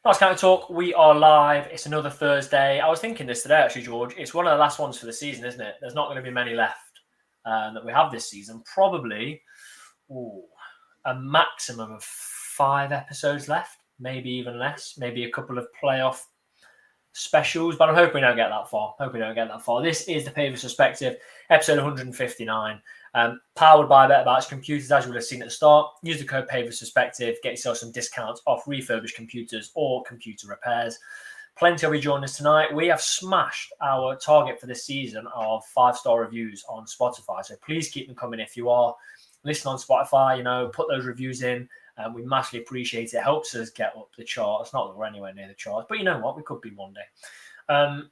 That's County Talk. We are live. It's another Thursday. I was thinking this today, actually, George. It's one of the last ones for the season, isn't it? There's not going to be many left that we have this season. Probably a maximum of 5 episodes left, maybe even less. Maybe a couple of playoff specials, but I'm hoping we don't get that far. This is the Pavis Perspective, episode 159. Powered by BetterBatch Computers, as you will have seen at the start. Use the code Pavis Perspective, get yourself some discounts off refurbished computers or computer repairs. Plenty will be joining us tonight. We have smashed our target for this season of 5-star reviews on Spotify, so please keep them coming. If you are listening on Spotify, put those reviews in. We massively appreciate it. It helps us get up the chart. It's not that we're anywhere near the charts, but you know what? We could be one day. And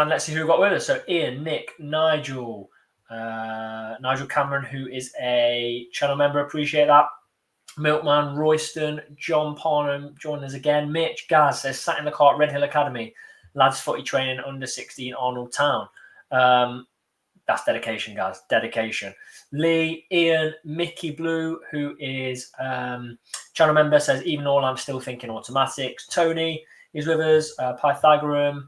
let's see who we've got with us. So Ian, Nick, Nigel Cameron, who is a channel member. Appreciate that. Milkman, Royston, John Parnham joining us again. Mitch, Gaz says, sat in the car at Red Hill Academy. Lads footy training under 16 Arnold Town. That's dedication, guys. Dedication. Lee, Ian, Mickey Blue, who is channel member, says, even all, I'm still thinking automatics. Tony is with us. Pythagorean,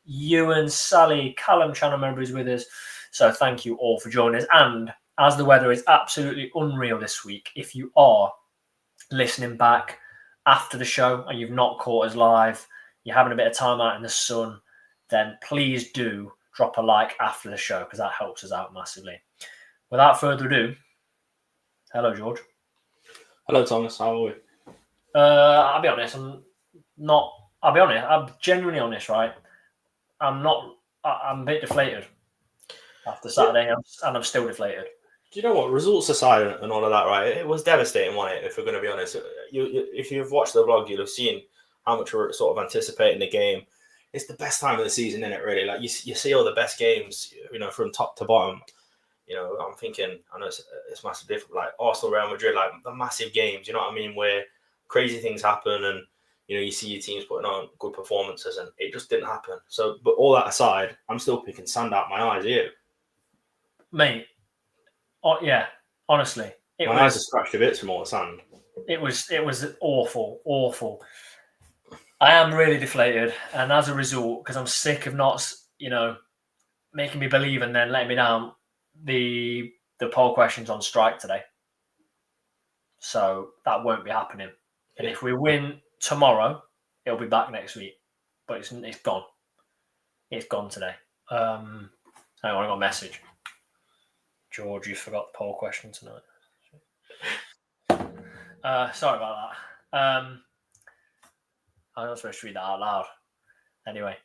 Ewan, Sally, Callum, channel member, is with us. So thank you all for joining us. And as the weather is absolutely unreal this week, if you are listening back after the show and you've not caught us live, you're having a bit of time out in the sun, then please do drop a like after the show because that helps us out massively. Without further ado, hello, George. Hello, Thomas. How are we? I'll be honest. I'm genuinely honest, right? I'm a bit deflated after Saturday, and I'm still deflated. Do you know what? Results aside and all of that, right? It was devastating, wasn't it? If we're going to be honest, if you've watched the vlog, you'll have seen how much we're sort of anticipating the game. It's the best time of the season, isn't it? Really, like you see all the best games, from top to bottom. I'm thinking, I know it's massive different. Like Arsenal, Real Madrid, like the massive games. You know what I mean? Where crazy things happen, and you see your teams putting on good performances, and it just didn't happen. So, but all that aside, I'm still picking sand out my eyes here. Mate, yeah, honestly. My eyes are scratched a bit from all the sand. It was awful. I am really deflated, and as a result, because I'm sick of not, making me believe and then letting me down, the poll question's on strike today. So that won't be happening. And if we win tomorrow, it'll be back next week. But it's gone. It's gone today. Hang on, I got a message. George, you forgot the poll question tonight. Sorry about that. I'm not supposed to read that out loud. Anyway.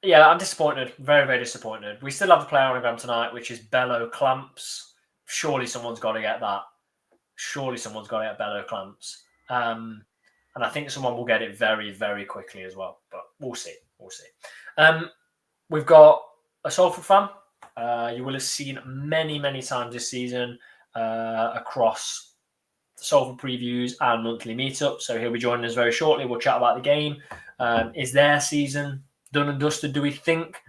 Yeah, I'm disappointed. Very, very disappointed. We still have a player on the ground tonight, which is Bello Clamps. Surely someone's got to get that. Surely someone's got to get Bello Clamps. And I think someone will get it very, very quickly as well. But we'll see. We've got a Salford fan. You will have seen many, many times this season across Salford previews and monthly meetups. So he'll be joining us very shortly. We'll chat about the game. Is their season done and dusted, do we think?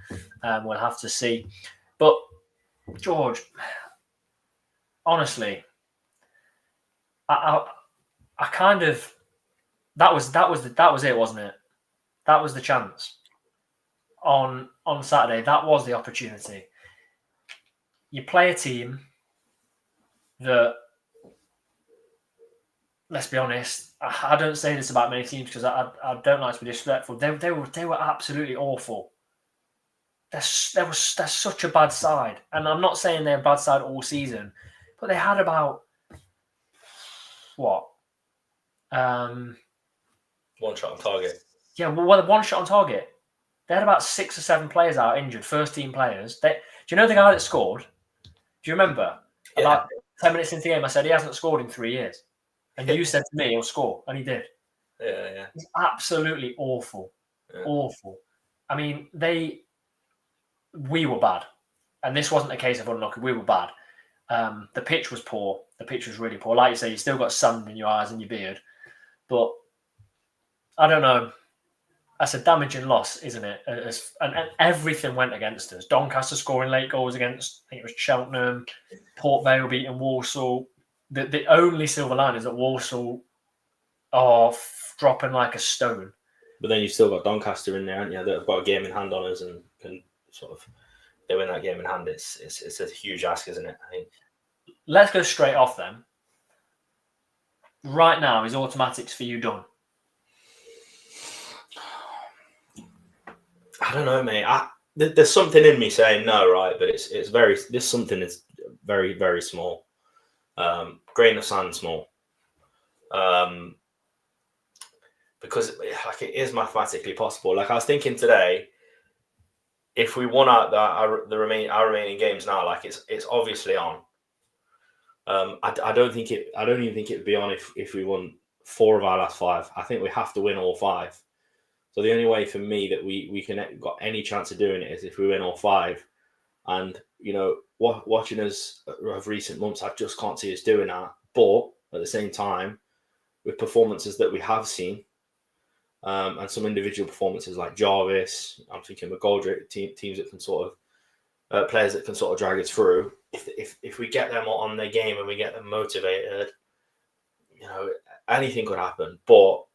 We'll have to see. But George, honestly, I kind of that was it, wasn't it? That was the chance on Saturday. That was the opportunity. You play a team that, let's be honest, I don't say this about many teams because I don't like to be disrespectful. They were absolutely awful. They're such a bad side. And I'm not saying they're a bad side all season, but they had about, what? One shot on target. Yeah, well, one shot on target. They had about 6 or 7 players out injured, first team players. Do you know the guy that scored? Do you remember? Yeah. About 10 minutes into the game, I said he hasn't scored in 3 years. And you said to me he'll score, and he did. Yeah. It's absolutely awful. Yeah. Awful. I mean, we were bad. And this wasn't a case of unlucky. We were bad. The pitch was poor. The pitch was really poor. Like you say, you still got sand in your eyes and your beard. But I don't know. That's a damaging loss, isn't it? And everything went against us. Doncaster scoring late goals against, I think it was Cheltenham. Port Vale beating Walsall. The only silver line is that Walsall dropping like a stone. But then you've still got Doncaster in there, haven't you? That have got a game in hand on us and can sort of they win that game in hand. It's a huge ask, isn't it? I think. Let's go straight off then. Right now, is automatics for you done? I don't know, mate. There's something in me saying no, right? But it's very. This something is very, very small. Grain of sand small. Because like it is mathematically possible. Like I was thinking today, if we won out our remaining games now, like it's obviously on. I don't even think it would be on if we won 4 of our last 5. I think we have to win all 5. So the only way for me that we can got any chance of doing it is if we win all 5. And watching us of recent months, I just can't see us doing that. But at the same time, with performances that we have seen, and some individual performances like Jarvis, I'm thinking McGoldrick, teams that can sort of players that can sort of drag us through. If we get them on their game and we get them motivated, anything could happen. But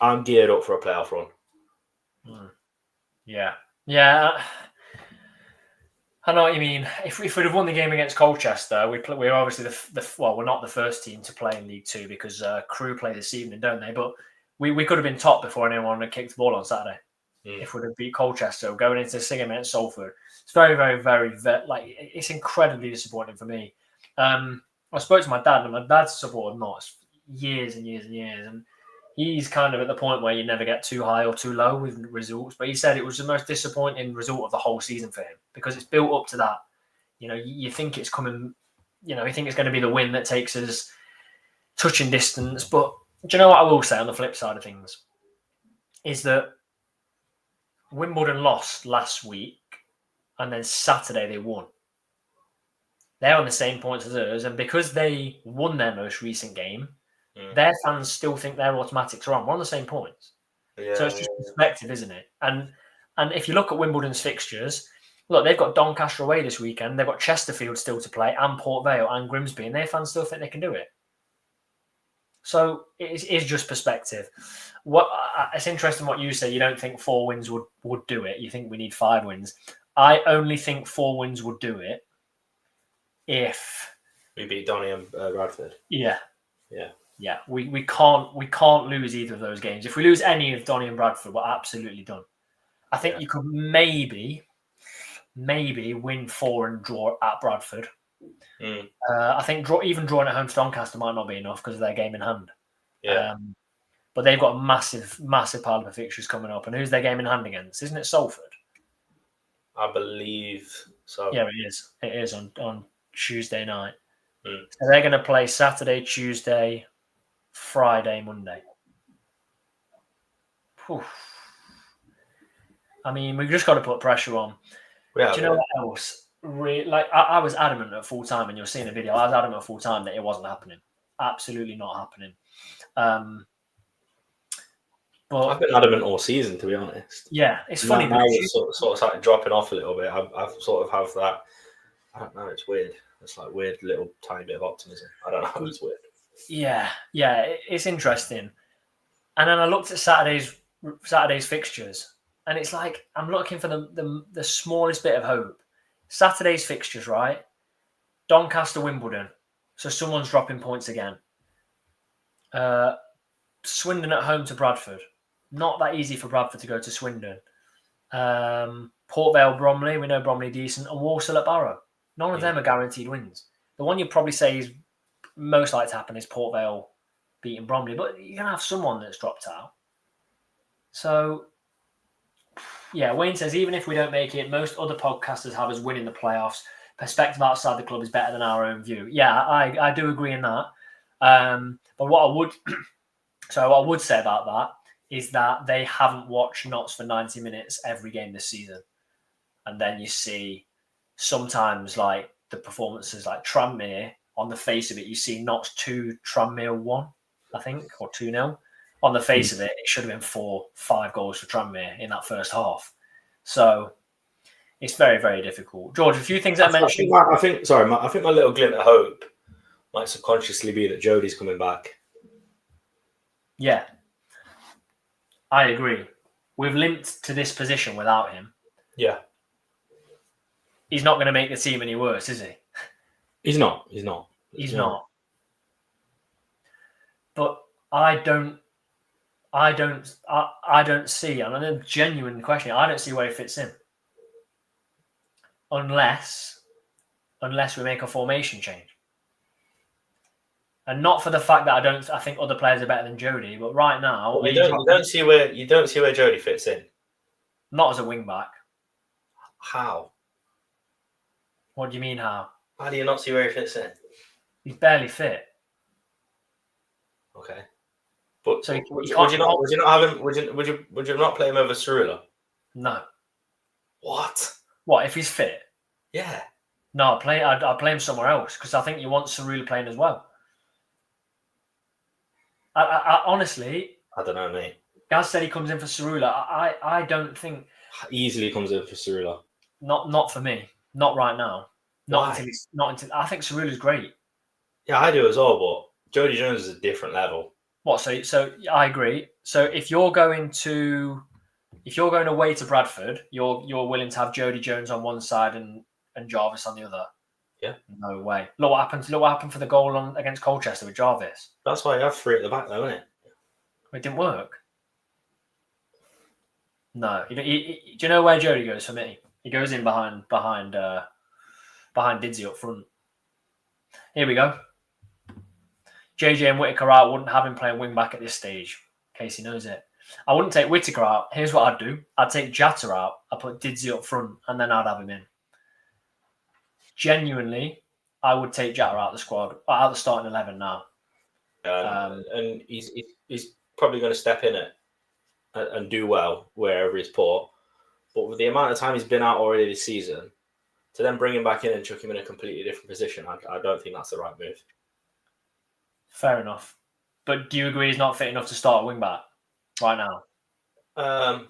I'm geared up for a playoff run. Yeah. I know what you mean. If we'd have won the game against Colchester, we're obviously we're not the first team to play in League 2 because Crewe play this evening, don't they? But we could have been top before anyone had kicked the ball on Saturday. If we'd have beat Colchester going into the second against Salford. It's very, very, very, it's incredibly disappointing for me. I spoke to my dad, and my dad's supported Notts years and years and years, and he's kind of at the point where you never get too high or too low with results. But he said it was the most disappointing result of the whole season for him because it's built up to that. You think it's coming, you think it's going to be the win that takes us touching distance. But do you know what I will say on the flip side of things? Is that Wimbledon lost last week and then Saturday they won. They're on the same points as us. And because they won their most recent game, their fans still think their automatics are on. We're on the same points. So it's just perspective, isn't it? And if you look at Wimbledon's fixtures, look, they've got Doncaster away this weekend. They've got Chesterfield still to play and Port Vale and Grimsby, and their fans still think they can do it. So it is just perspective. It's interesting what you say. You don't think 4 wins would do it. You think we need 5 wins. I only think 4 wins would do it if we beat Donny and Bradford. Yeah. We can't lose either of those games. If we lose any of Donny and Bradford, we're absolutely done. I think you could maybe win 4 and draw at Bradford. I think even drawing at home to Doncaster might not be enough because of their game in hand. But they've got a massive pile of fixtures coming up. And who's their game in hand against? Isn't it Salford? I believe so. Yeah, it is. It is on Tuesday night. So they're going to play Saturday, Tuesday, Friday, Monday. Whew. I mean, we've just got to put pressure on. Do you know what else? I was adamant at full time, and you're seeing a video. I was adamant at full time that it wasn't happening. Absolutely not happening. But I've been adamant all season, to be honest. Yeah, it's funny. Now it's sort of started dropping off a little bit. I've sort of have that. I don't know. It's weird. It's like weird little tiny bit of optimism. I don't know. It's weird. Yeah, it's interesting. And then I looked at Saturday's fixtures, and it's like I'm looking for the smallest bit of hope. Saturday's fixtures, right? Doncaster, Wimbledon. So someone's dropping points again. Swindon at home to Bradford. Not that easy for Bradford to go to Swindon. Port Vale, Bromley. We know Bromley decent. And Walsall at Barrow. None of them are guaranteed wins. The one you'd probably say is most likely to happen is Port Vale beating Bromley. But you're going to have someone that's dropped out. So, yeah, Wayne says, even if we don't make it, most other podcasters have us winning the playoffs. Perspective outside the club is better than our own view. Yeah, I do agree in that. But what I would say about that is that they haven't watched Notts for 90 minutes every game this season. And then you see sometimes like the performances like Tranmere, on the face of it, you see Notts 2, Tranmere 1, I think, or 2-0. On the face of it, it should have been 4-5 goals for Tranmere in that first half. So it's very, very difficult. George, a few things I mentioned. I think my little glint of hope might subconsciously be that Jodie's coming back. Yeah, I agree. We've limped to this position without him. Yeah. He's not going to make the team any worse, is he? He's not. He's not. But I don't see, and a genuine question, I don't see where he fits in. Unless we make a formation change. And not for the fact that I think other players are better than Jody, but right now you don't see where Jody fits in. Not as a wing back. How? What do you mean how? How do you not see where he fits in? He's barely fit. Okay. But so would you not play him over Cerullo? No. What? What if he's fit? Yeah. No, I'd play him somewhere else because I think you want Cerullo playing as well. I honestly, I don't know, mate. Gaz said he comes in for Cerullo. I don't think easily comes in for Cerullo. Not for me. Not right now. Not until I think Cerullo's great. Yeah, I do as well, but Jody Jones is a different level. What? So I agree. So if you're going away to Bradford, you're willing to have Jody Jones on one side and Jarvis on the other. Yeah. No way. Look what happened for the goal against Colchester with Jarvis. That's why you have 3 at the back, though, isn't it? It didn't work. No. Do you know where Jody goes for me? He goes in behind Didsey up front. Here we go. JJ and Whittaker out. Wouldn't have him playing wing back at this stage. Casey knows it. I wouldn't take Whittaker out. Here's what I'd do. I'd take Jatta out. I'd put Didsey up front, and then I'd have him in. Genuinely, I would take Jatta out of the squad, out of the starting 11 now. And he's probably going to step in it and do well wherever he's put. But with the amount of time he's been out already this season, to then bring him back in and chuck him in a completely different position, I don't think that's the right move. Fair enough. But do you agree he's not fit enough to start a wing back right now? I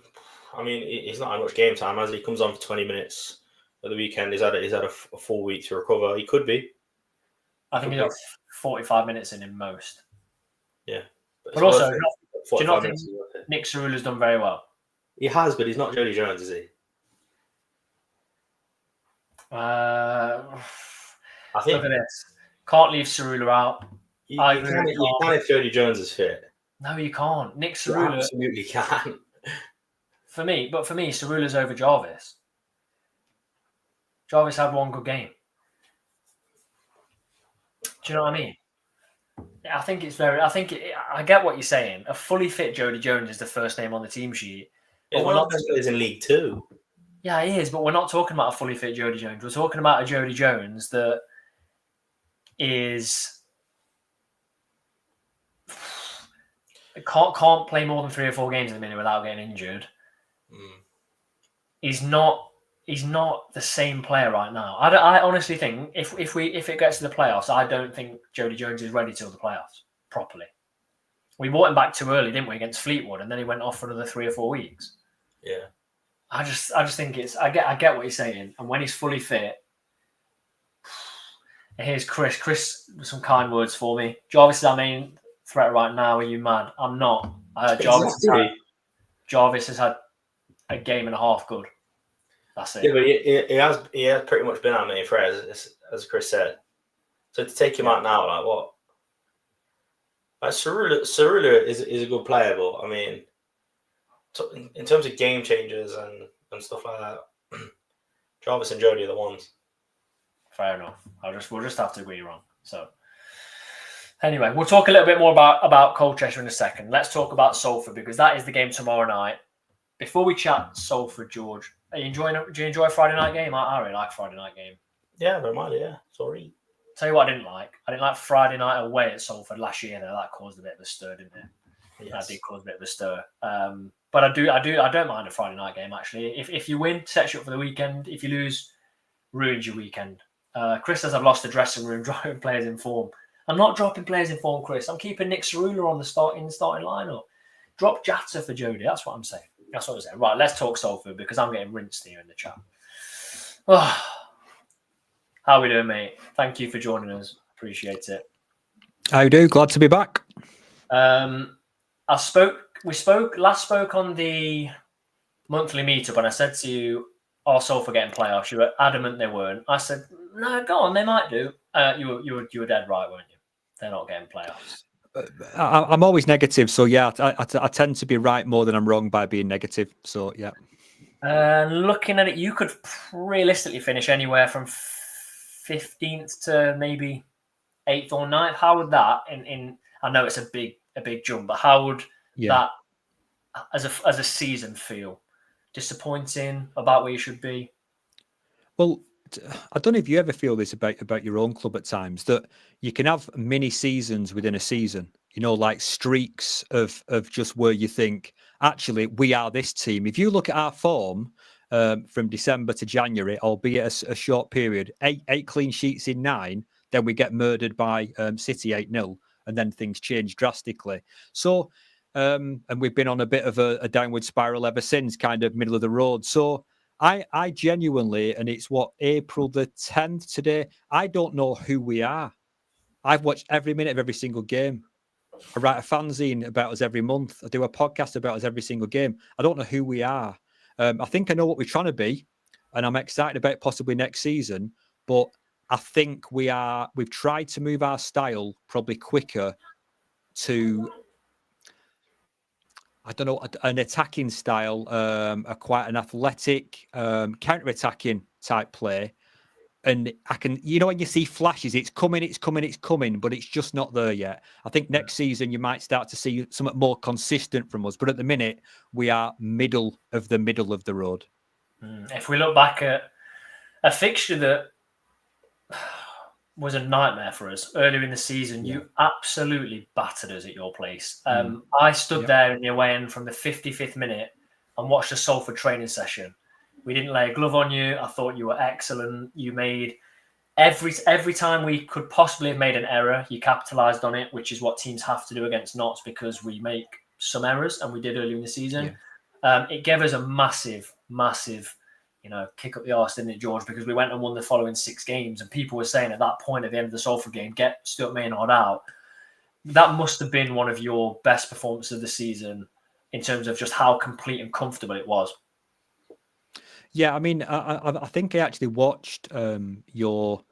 mean, he's not had much game time as he comes on for 20 minutes at the weekend. He's had a full week to recover. He could be. I think he's got 45 minutes in him most. Yeah. But also, do you not think Nick Cerullo's done very well? He has, but he's not Jody Jones, is he? I think. Look at this. Can't leave Cerullo out. You can if Jody Jones is fit. No, you can't. Nick Cerullo. You absolutely can. For me, Cerullo's over Jarvis. Jarvis had one good game. Do you know what I mean? I think I get what you're saying. A fully fit Jody Jones is the first name on the team sheet. But we're not players in League Two. Yeah, he is, but we're not talking about a fully fit Jody Jones. We're talking about a Jody Jones that is can't play more than 3 or 4 games in a minute without getting injured. He's not the same player right now. I honestly think if it gets to the playoffs, I don't think Jody Jones is ready till the playoffs properly. We brought him back too early, didn't we, against Fleetwood, and then he went off for another 3 or 4 weeks. Yeah. I just think I get what you're saying, and when he's fully fit, here's Chris. Chris, some kind words for me. Jarvis is our main threat right now. Are you mad? I'm not. Jarvis has had a game and a half good. That's it. Yeah, but he has pretty much been our main threat, as Chris said. So to take him out now, like what? Like Cerullo is a good player, but I mean, in terms of game changers and stuff like that, Jarvis and Jody are the ones. Fair enough. We'll just have to agree wrong. So anyway, we'll talk a little bit more about Colchester in a second. Let's talk about Salford because that is the game tomorrow night. Before we chat Salford, George, do you enjoy a Friday night game? I really like Friday night game. Yeah, I don't mind it, yeah. Sorry. Tell you what I didn't like. I didn't like Friday night away at Salford last year. Though. That caused a bit of a stir, didn't it? Yes. That did cause a bit of a stir. But I don't mind a Friday night game, actually. If you win, sets you up for the weekend. If you lose, ruins your weekend. Chris says I've lost the dressing room, dropping players in form. I'm not dropping players in form, Chris. I'm keeping Nick Cerullo on the starting lineup. Drop Jatta for Jody. That's what I'm saying. Right, let's talk Salford because I'm getting rinsed here in the chat. Oh, how are we doing, mate? Thank you for joining us. Appreciate it. How you do? Glad to be back. We last spoke on the monthly meetup, and I said to you, "Oh, Salford getting playoffs." You were adamant they weren't. I said, "No, go on, they might do." You were dead right, weren't you? They're not getting playoffs. I'm always negative, so yeah, I tend to be right more than I'm wrong by being negative. So yeah. Looking at it, you could realistically finish anywhere from 15th to maybe 8th or 9th. How would that I know it's a big jump, but how would that as a season feel? Disappointing, about where you should be? Well, I don't know if you ever feel this about your own club at times, that you can have mini seasons within a season, like streaks of just where you think, actually, we are this team. If you look at our form from December to January, albeit a short period, eight clean sheets in 9, then we get murdered by City 8-0, and then things change drastically. So, and we've been on a bit of a downward spiral ever since, kind of middle of the road. So I genuinely, and it's April the 10th today, I don't know who we are. I've watched every minute of every single game. I write a fanzine about us every month. I do a podcast about us every single game. I don't know who we are. I think I know what we're trying to be, and I'm excited about possibly next season. But I think we've tried to move our style probably quicker to, I don't know, an attacking style, quite an athletic, counter-attacking type play. And I can, when you see flashes, it's coming, but it's just not there yet. I think next season you might start to see something more consistent from us. But at the minute, we are middle of the road. If we look back at a fixture that was a nightmare for us earlier in the season, you absolutely battered us at your place. I stood there in the away end from the 55th minute and watched a Salford training session. We didn't lay a glove on you. I thought you were excellent. You made every time we could possibly have made an error, you capitalised on it, which is what teams have to do against Notts, because we make some errors, and we did earlier in the season. It gave us a massive kick up the arse, didn't it, George? Because we went and won the following 6 games, and people were saying at that point at the end of the Salford game, get Stuart Maynard out. That must have been one of your best performances of the season in terms of just how complete and comfortable it was. Yeah, I mean, I think I actually watched your,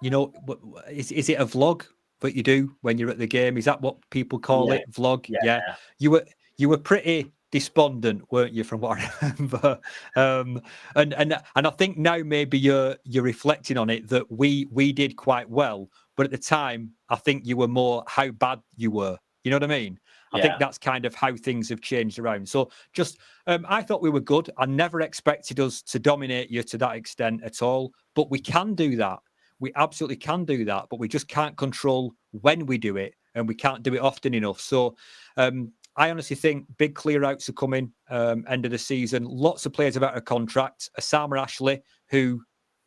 is it a vlog that you do when you're at the game? Is that what people call it? Vlog? Yeah. You were pretty despondent, weren't you, from what I remember? And I think now maybe you're reflecting on it that we did quite well, but at the time I think you were more how bad you were. You know what I mean? I think that's kind of how things have changed around. So just, I thought we were good. I never expected us to dominate you to that extent at all, but we can do that. We absolutely can do that, but we just can't control when we do it, and we can't do it often enough. So I honestly think big clear outs are coming, end of the season. Lots of players are out of contract. Osama Ashley, who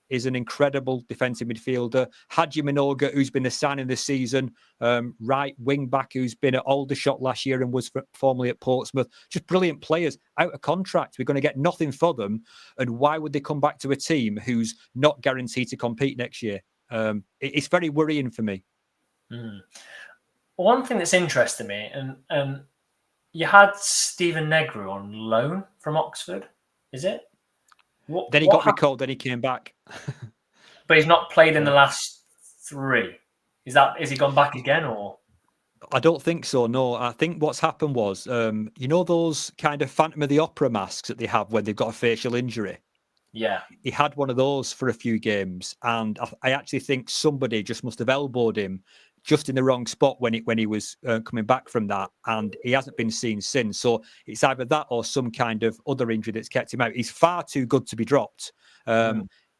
is an incredible defensive midfielder. Hadji Minoga, who's been the signing this season. Right wing back, who's been at Aldershot last year and was formerly at Portsmouth. Just brilliant players out of contract. We're going to get nothing for them. And why would they come back to a team who's not guaranteed to compete next year? It's very worrying for me. One thing that's interesting me, and you had Stephen Negru on loan from Oxford, is it? Then he got recalled, then he came back. But he's not played in the last 3. Is he gone back again, or? I don't think so, no. I think what's happened was, those kind of Phantom of the Opera masks that they have when they've got a facial injury? Yeah. He had one of those for a few games, and I actually think somebody just must have elbowed him just in the wrong spot when he was coming back from that, and he hasn't been seen since. So it's either that or some kind of other injury that's kept him out. He's far too good to be dropped.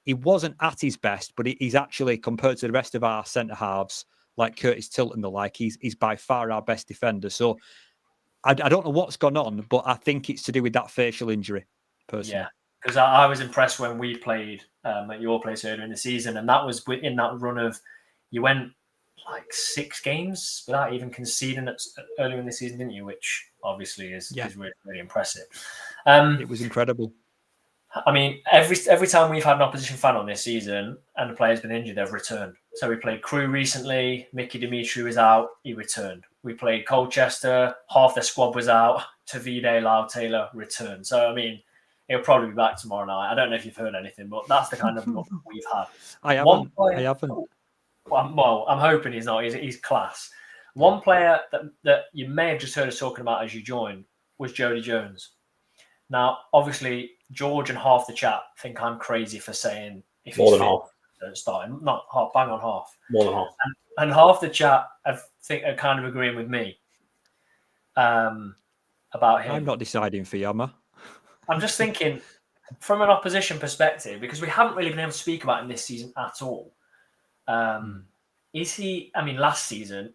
He wasn't at his best, but he's actually, compared to the rest of our centre halves, like Curtis Tilton, the like, he's by far our best defender. So I don't know what's gone on, but I think it's to do with that facial injury, personally. Yeah, because I was impressed when we played at your place earlier in the season, and that was in that run of, you went like 6 games without even conceding earlier in the season, didn't you? Which obviously is really, really impressive. It was incredible. I mean, every time we've had an opposition fan on this season and the player's been injured, they've returned. So we played Crewe recently. Mickey Dimitri was out. He returned. We played Colchester. Half their squad was out. Tavide, Lau Taylor returned. So, I mean, he'll probably be back tomorrow night. I don't know if you've heard anything, but that's the kind of look we've had. I haven't. Well, I'm hoping he's not. He's class. One player that you may have just heard us talking about as you joined was Jody Jones. Now, obviously, George and half the chat think I'm crazy for saying if more he's than fit, half, don't start him. Not half, bang on half. More than half, and half the chat I think are kind of agreeing with me about him. I'm not deciding for you, am I? I'm just thinking from an opposition perspective, because we haven't really been able to speak about him this season at all. Is he? I mean, last season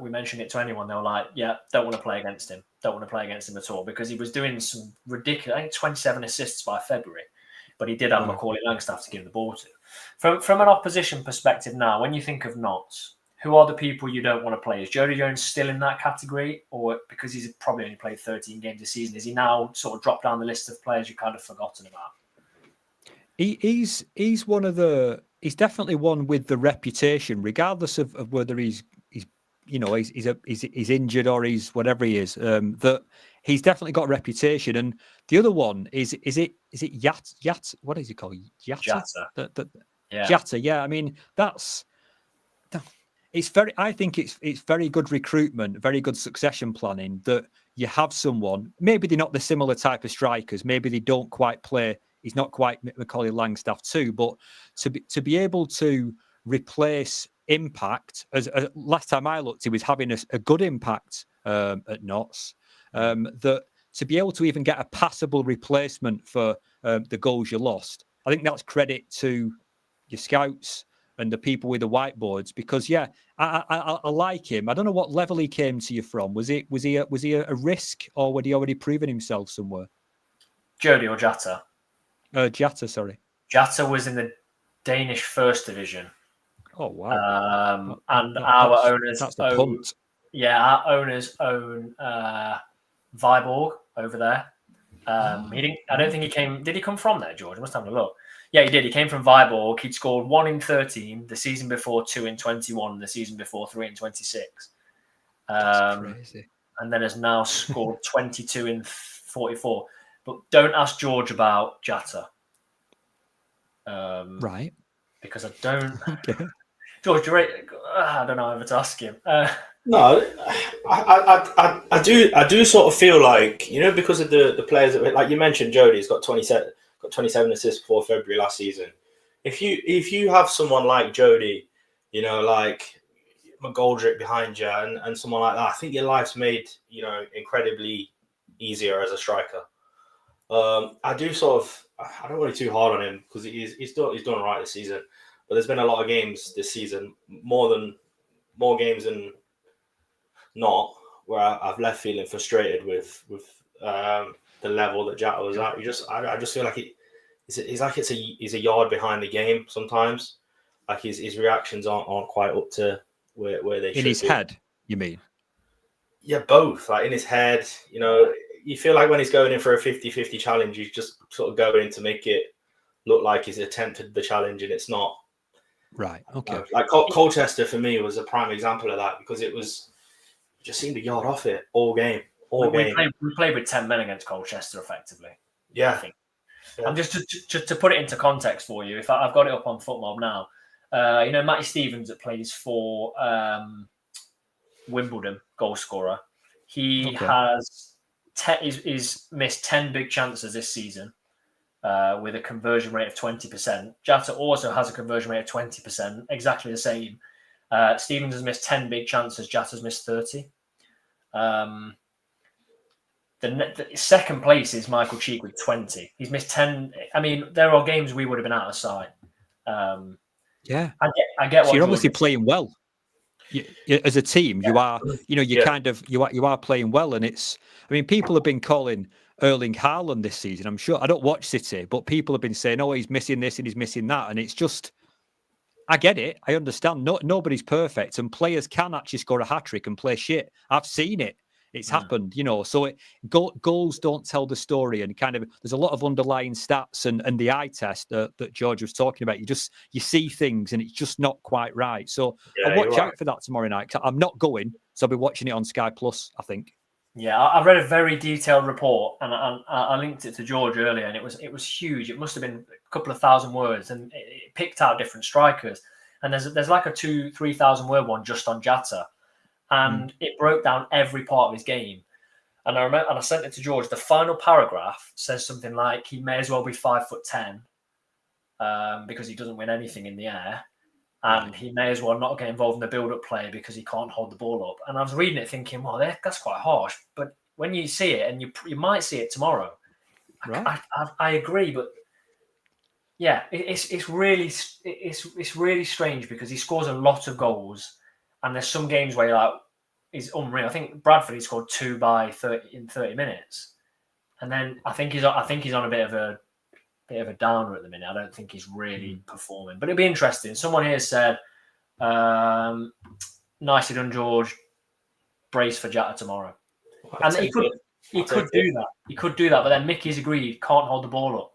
we mentioned it to anyone. They were like, "Yeah, don't want to play against him. Don't want to play against him at all," because he was doing some ridiculous. I think 27 assists by February, but he did have Macaulay Langstaff to give the ball to. From an opposition perspective, now, when you think of Notts, who are the people you don't want to play? Is Jody Jones still in that category, or because he's probably only played 13 games this season, is he now sort of dropped down the list of players you've kind of forgotten about? He's one of the. He's definitely one with the reputation, regardless of whether he's injured or he's whatever he is. That he's definitely got a reputation. And the other one is it Yat? What is he called? Jatta. Jatta. Yeah. I mean, it's very. I think it's very good recruitment, very good succession planning that you have someone. Maybe they're not the similar type of strikers. Maybe they don't quite play. He's not quite Macaulay Langstaff too, but to be able to replace impact, as last time I looked, he was having a good impact at Notts. That to be able to even get a passable replacement for the goals you lost, I think that's credit to your scouts and the people with the whiteboards. Because I like him. I don't know what level he came to you from. Was he a risk, or had he already proven himself somewhere? Jody or Jatta? Jatta, sorry. Jatta was in the Danish First Division. Oh wow! And our owners own, our owners own Viborg over there. He didn't. I don't think he came. Did he come from there, George? I must have a look. Yeah, he did. He came from Viborg. He'd scored 1 in 13 the season before, 2 in 21 the season before, 3 in 26. That's crazy. And then has now scored 22 in 44. But don't ask George about Jatta. Right. Because I don't. Okay. George, I don't know how to ask him. No, I do sort of feel like, because of the players that, like you mentioned, Jody's got 27 assists before February last season. If you have someone like Jody, like McGoldrick behind you and someone like that, I think your life's made, incredibly easier as a striker. I don't want to be too hard on him because he's done all right this season. But there's been a lot of games this season, more games than not, where I've left feeling frustrated with the level that Jatta was at. I just feel like he's a yard behind the game sometimes. Like his reactions aren't quite up to where they should be. In his head, you mean? Yeah, both. Like in his head, you feel like when he's going in for a 50-50 challenge, he's just sort of going in to make it look like he's attempted the challenge and it's not. Right. Okay. Like Colchester for me was a prime example of that because it just seemed to yard off it all game. We played with 10 men against Colchester effectively. Yeah. I think. Yeah. And just to put it into context for you, if I've got it up on FootMob now, Matty Stevens that plays for Wimbledon, goal scorer. He he's missed 10 big chances this season with a conversion rate of 20%. Jatta also has a conversion rate of 20%, exactly the same. Stevens has missed 10 big chances. Jatta's missed 30. The second place is Michael Cheek with 20. He's missed 10. I mean, there are games we would have been out of sight. Yeah, I get. So you're obviously playing well. As a team, you are. You are playing well, and it's. I mean, people have been calling Erling Haaland this season. I'm sure. I don't watch City, but people have been saying, "Oh, he's missing this and he's missing that," and it's just. I get it. I understand. Nobody's perfect, and players can actually score a hat trick and play shit. I've seen it. It's happened, So goals don't tell the story, and kind of there's a lot of underlying stats and the eye test that George was talking about. You see things, and it's just not quite right. So I'll watch out for that tomorrow night. I'm not going, so I'll be watching it on Sky Plus, I think. Yeah, I read a very detailed report, and I linked it to George earlier, and it was huge. It must have been a couple of thousand words, and it picked out different strikers. And there's like a 2,000-3,000 word one just on Jata, and it broke down every part of his game. And I remember, and I sent it to George. The final paragraph says something like he may as well be 5'10", because he doesn't win anything in the air. And he may as well not get involved in the build-up play because he can't hold the ball up. And I was reading it thinking, well, that's quite harsh. But when you see it, and you might see it tomorrow, right. I agree. But yeah, it's really strange because he scores a lot of goals, and there's some games where you're like, he's unreal. I think Bradford, he scored 2 in 30 minutes, and then I think he's on a bit of a downer at the minute. I don't think he's really performing, but it'd be interesting. Someone here said, nicely done, George. Brace for Jata tomorrow. And he could do that. He could do that, but then Mickey's agreed, can't hold the ball up.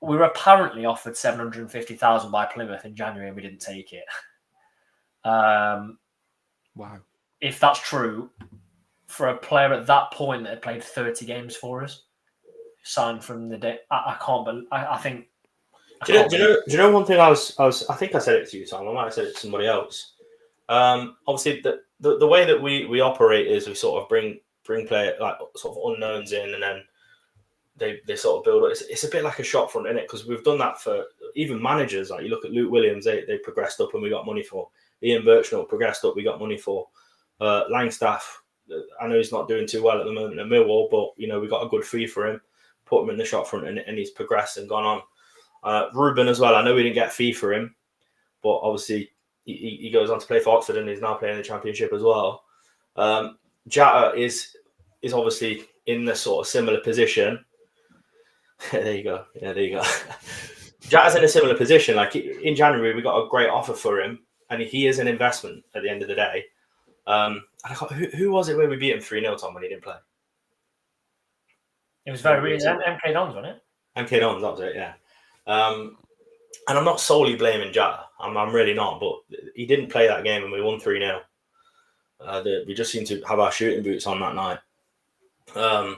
We were apparently offered 750,000 by Plymouth in January, and we didn't take it. Wow. If that's true, for a player at that point that had played 30 games for us, signed from the day, I can't believe. I think. Do you know one thing? I think I said it to you, Tom. I might have said it to somebody else. Obviously, the way that we operate is we sort of bring player like sort of unknowns in, and then they sort of build it. It's a bit like a shop front, isn't it? Because we've done that for even managers. Like you look at Luke Williams, they progressed up and we got money for. Ian Birchnell progressed up, we got money for. Langstaff, I know he's not doing too well at the moment at Millwall, but we got a good fee for him. Put him in the shop front, and he's progressed and gone on. Ruben as well. I know we didn't get a fee for him, but obviously he goes on to play for Oxford, and he's now playing in the Championship as well. Jata is obviously in the sort of similar position. There you go. Yeah, there you go. Jata's in a similar position. Like in January, we got a great offer for him, and he is an investment at the end of the day. Who was it where we beat him 3-0, Tom, when he didn't play? It was very weird. MK Dons, wasn't it? MK Dons, that was it, yeah. And I'm not solely blaming Jata. I'm really not, but he didn't play that game and we won 3-0. We just seemed to have our shooting boots on that night. So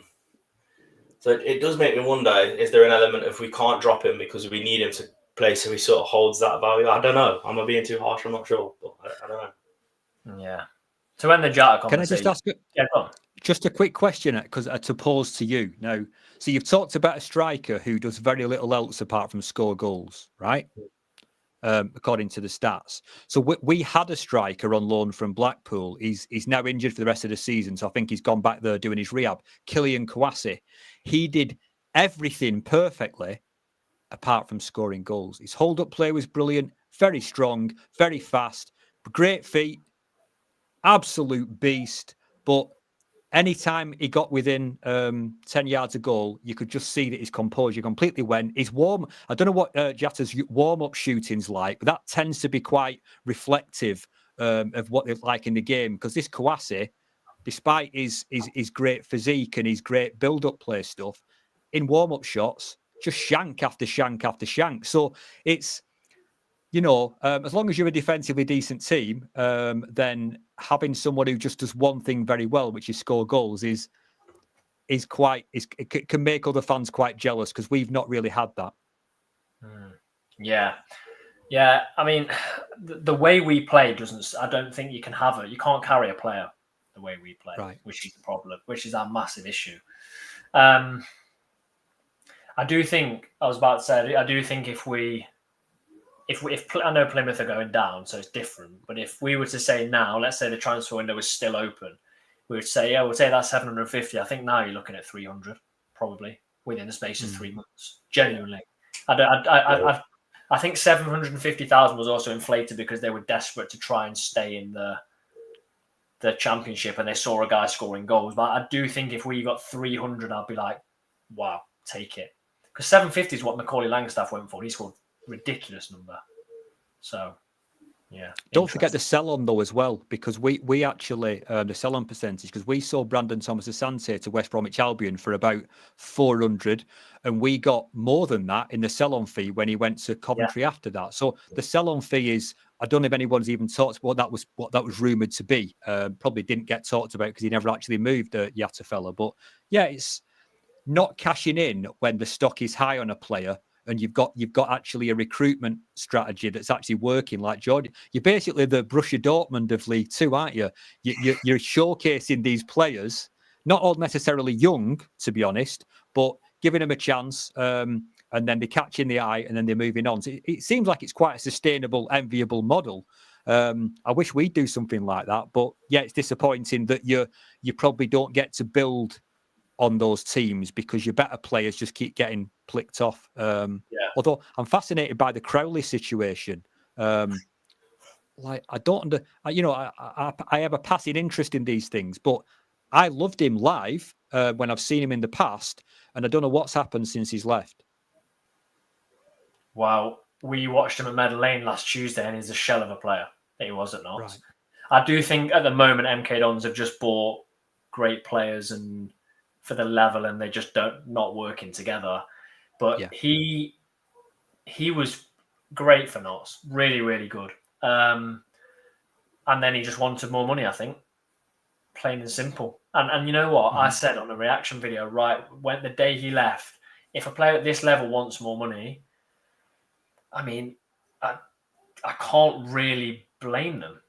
it does make me wonder, is there an element of we can't drop him because we need him to play so he sort of holds that value? I don't know. Am I being too harsh? I'm not sure, but I don't know. Yeah. So when the Jata Can I just ask just a quick question, because to pose to you now. So you've talked about a striker who does very little else apart from score goals, right? According to the stats. So we had a striker on loan from Blackpool. He's now injured for the rest of the season, so I think he's gone back there doing his rehab. Kylian Kouassi. He did everything perfectly apart from scoring goals. His hold-up play was brilliant, very strong, very fast, great feet, absolute beast. But anytime he got within 10 yards of goal, you could just see that his composure completely went. His I don't know what Jata's warm-up shooting's like, but that tends to be quite reflective of what they're like in the game. Because this Kouassi, despite his great physique and his great build-up play stuff, in warm-up shots, just shank after shank after shank. So it's, as long as you're a defensively decent team, then having someone who just does one thing very well, which is score goals, it can make other fans quite jealous because we've not really had that. Yeah. I mean, the way we play I don't think you can't carry a player the way we play, right. Which is the problem, which is our massive issue. I do think if I know Plymouth are going down, so it's different. But if we were to say now, let's say the transfer window was still open, we would say, we'll say that's 750. I think now you're looking at 300, probably within the space of 3 months. Genuinely, I think 750,000 was also inflated because they were desperate to try and stay in the Championship, and they saw a guy scoring goals. But I do think if we got 300, I'd be like, wow, take it, because 750 is what Macaulay Langstaff went for. He scored ridiculous number. So Yeah. Don't forget the sell-on, though, as well, because we actually, the sell-on percentage, because we sold Brandon Thomas-Asante to West Bromwich Albion for about 400, and we got more than that in the sell-on fee when he went to Coventry after that. So the sell-on fee is, I don't know if anyone's even talked about what that was rumoured to be. Probably didn't get talked about because he never actually moved Yattafella. But yeah, it's not cashing in when the stock is high on a player and you've got actually a recruitment strategy that's actually working. Like Jordan, you're basically the Borussia Dortmund of League Two, aren't you? You're showcasing these players, not all necessarily young, to be honest, but giving them a chance, and then they're catching the eye, and then they're moving on. So it seems like it's quite a sustainable, enviable model. I wish we'd do something like that, but yeah, it's disappointing that you probably don't get to build on those teams because your better players just keep getting plicked off. Although I'm fascinated by the Crowley situation. Like I don't I have a passing interest in these things, but I loved him live when I've seen him in the past, and I don't know what's happened since he's left. Well, we watched him at Meadow Lane last Tuesday, and he's a shell of a player that he was at Notts. Right. I do think at the moment MK Dons have just bought great players and for the level, and they just not working together. But he was great for Notts, really, really good. And then he just wanted more money, I think, plain and simple. And you know what? I said on the reaction video, right, when the day he left, if a player at this level wants more money, I mean, I can't really blame them.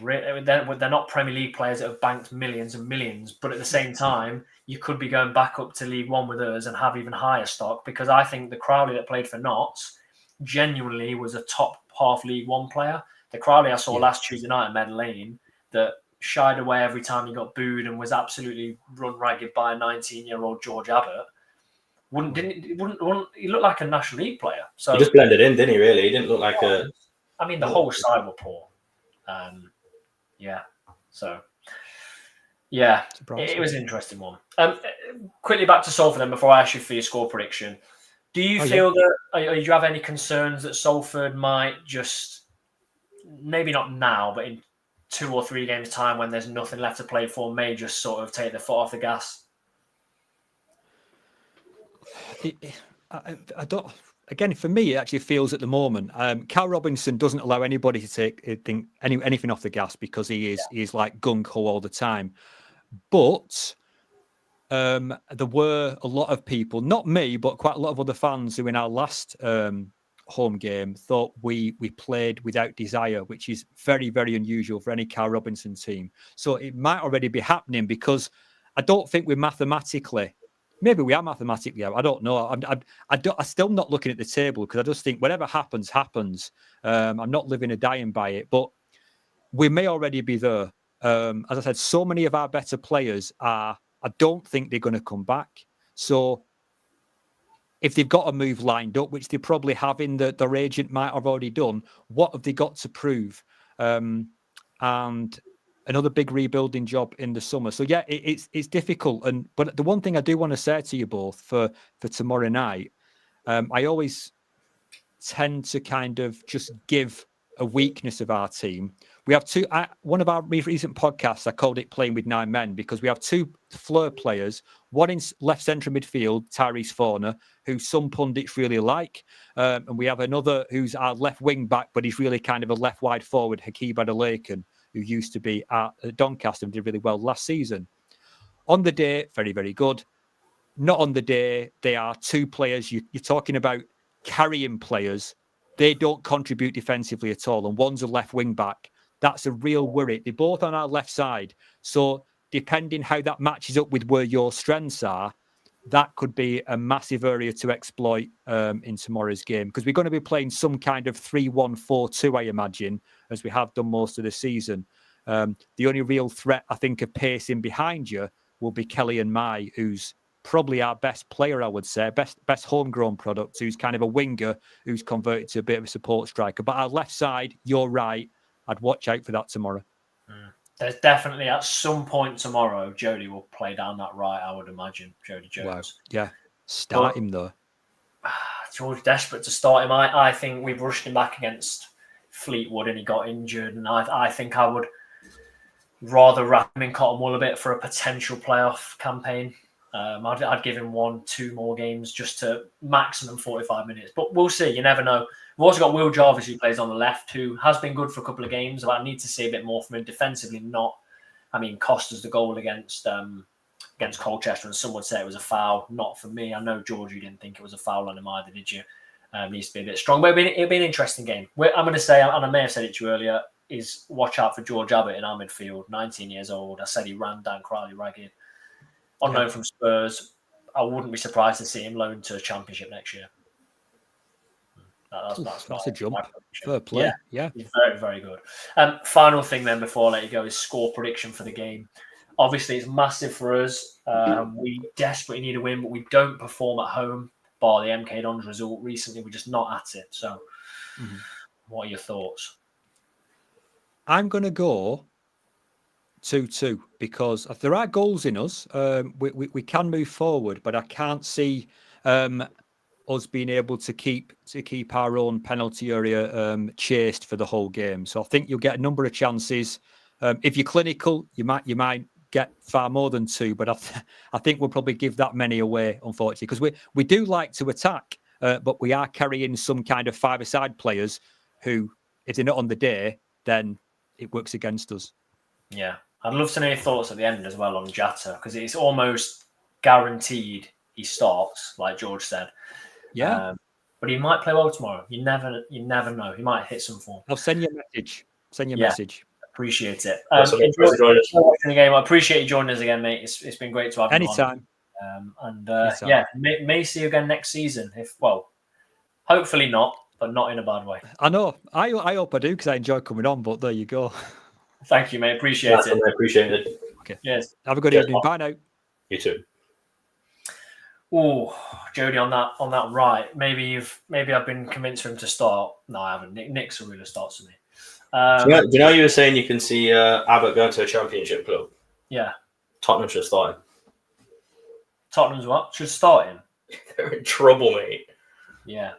They're not Premier League players that have banked millions and millions, but at the same time, you could be going back up to League One with us and have even higher stock, because I think the Crowley that played for Notts genuinely was a top half League One player. The Crowley I saw last Tuesday night at Meadow Lane that shied away every time he got booed and was absolutely run ragged by a 19-year-old George Abbott. He looked like a National League player. So he just blended in, didn't he? Really, he didn't look like the whole side were poor. It was an interesting one. Quickly back to Salford then before I ask you for your score prediction. Do you feel that, do you have any concerns that Salford might just, maybe not now, but in 2 or 3 games' time when there's nothing left to play for, may just sort of take their foot off the gas? I don't. Again, for me, it actually feels at the moment, Cal Robinson doesn't allow anybody to think anything off the gas because he is like gung-ho all the time. But there were a lot of people, not me, but quite a lot of other fans who in our last home game thought we played without desire, which is very, very unusual for any Cal Robinson team. So it might already be happening because I don't think we're mathematically... Maybe we are mathematically out. I don't know. I'm still not looking at the table because I just think whatever happens, happens. I'm not living or dying by it, but we may already be there. As I said, so many of our better players I don't think they're going to come back. So if they've got a move lined up, which they probably have in their agent might have already done, what have they got to prove? And another big rebuilding job in the summer. So yeah, it's difficult. But the one thing I do want to say to you both for tomorrow night, I always tend to kind of just give a weakness of our team. We have one of our recent podcasts, I called it Playing with 9 Men, because we have 2 Fleur players, one in left central midfield, Tyrese Forner, who some pundits really like. And we have another who's our left wing back, but he's really kind of a left wide forward, Hakeem Adelakan, who used to be at Doncaster and did really well last season. On the day, very, very good. Not on the day, they are 2 players. You're talking about carrying players. They don't contribute defensively at all. And one's a left wing back. That's a real worry. They're both on our left side. So depending how that matches up with where your strengths are, that could be a massive area to exploit in tomorrow's game, because we're going to be playing some kind of 3-1-4-2, I imagine, as we have done most of the season. The only real threat, I think, of pacing behind you will be Kelly and Mai, who's probably our best player, I would say, best homegrown product, who's kind of a winger who's converted to a bit of a support striker. But our left side, you're right, I'd watch out for that tomorrow. There's definitely at some point tomorrow, Jody will play down that right, I would imagine, Jody Jones. Wow. Yeah, start him though. George desperate to start him. I think we've rushed him back against Fleetwood and he got injured, and I think I would rather wrap him in cotton wool a bit for a potential playoff campaign. I'd give him 1-2 more games just to maximum 45 minutes. But we'll see. You never know. We've also got Will Jarvis, who plays on the left, who has been good for a couple of games, but I need to see a bit more from him. Defensively, not. I mean, cost us the goal against Colchester, and some would say it was a foul. Not for me. I know, George, you didn't think it was a foul on him either, did you? Needs to be a bit strong. But it'll be an interesting game. I'm going to say, and I may have said it to you earlier, is watch out for George Abbott in our midfield, 19 years old. I said he ran Dan Crowley ragged. On loan from Spurs, I wouldn't be surprised to see him loaned to a Championship next year. That's a jump. Fair play. Yeah. He's very, very good. Final thing then before I let you go is score prediction for the game. Obviously, it's massive for us. We desperately need a win, but we don't perform at home. Bar the MK Dons result recently, we're just not at it. So, what are your thoughts? I'm going to go 2-2 because if there are goals in us, we can move forward, but I can't see us being able to keep our own penalty area chased for the whole game. So I think you'll get a number of chances. If you're clinical, you might get far more than 2, but I think we'll probably give that many away, unfortunately, because we do like to attack, but we are carrying some kind of five-a-side players who, if they're not on the day, then it works against us. Yeah. I'd love to know your thoughts at the end as well on Jatta, because it's almost guaranteed he starts, like George said. Yeah. But he might play well tomorrow. You never know. He might hit some form. I'll send you a message. Message. Appreciate it. The game. I appreciate you joining us again, mate. It's been great to have you anytime. May see you again next season. Hopefully not, but not in a bad way. I know. I hope I do, because I enjoy coming on, but there you go. Thank you, mate. Appreciate it. I appreciate it. Okay. Yes. Have a good evening. Bye now. You too. Oh, Jody, on that right. Maybe I've been convinced for him to start. No, I haven't. Nick's a ruler starts for me. Do you know you were saying you can see Abbott going to a Championship club? Yeah. Tottenham should start him. Tottenham's what? Should start him. They're in trouble, mate. Yeah.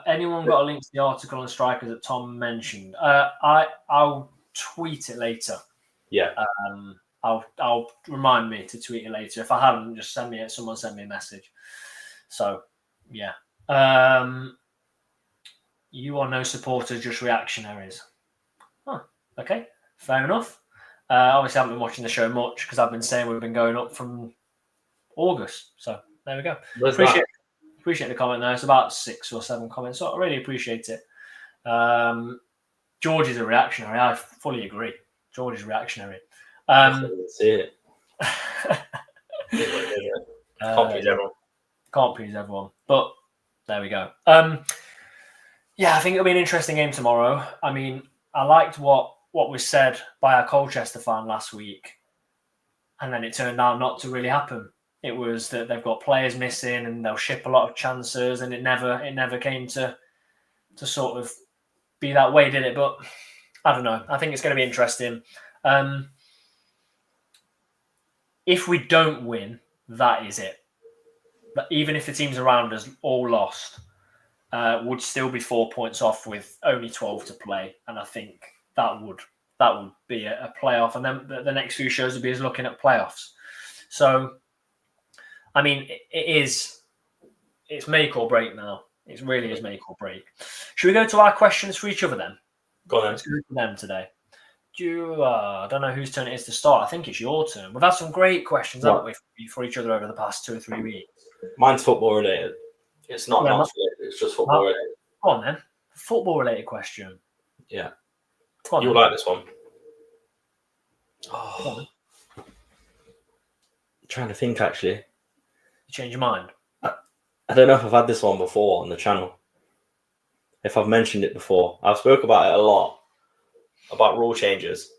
Anyone got a link to the article on strikers that Tom mentioned? I'll tweet it later. Yeah. I'll remind me to tweet it later. If I haven't, just someone send me a message. So, yeah. You are no supporters, just reactionaries. Huh. Okay. Fair enough. Obviously, I haven't been watching the show much because I've been saying we've been going up from August. So, there we go. Appreciate the comment there. It's about 6 or 7 comments. So I really appreciate it. George is a reactionary. I fully agree. George is reactionary. See it. Can't please everyone. Can't please everyone. But there we go. Yeah, I think it'll be an interesting game tomorrow. I mean, I liked what was said by our Colchester fan last week. And then it turned out not to really happen. It was that they've got players missing and they'll ship a lot of chances, and it never came to sort of be that way, did it? But I don't know. I think it's going to be interesting. If we don't win, that is it. But even if the teams around us all lost, would still be 4 points off with only 12 to play, and I think that would be a playoff. And then the next few shows would be us looking at playoffs. So, I mean, it's make or break now. It really is make or break. Should we go to our questions for each other then? Go on then. Let's go to them today. I don't know whose turn it is to start. I think it's your turn. We've had some great questions, haven't we, for each other over the past 2 or 3 weeks. Mine's football related. It's not related. It's just football related. Go on then. Football related question. Yeah. Go on, You'll like this one. Oh. I'm trying to think, actually. You change your mind? I don't know if I've had this one before on the channel. If I've mentioned it before. I've spoke about it a lot. About rule changes.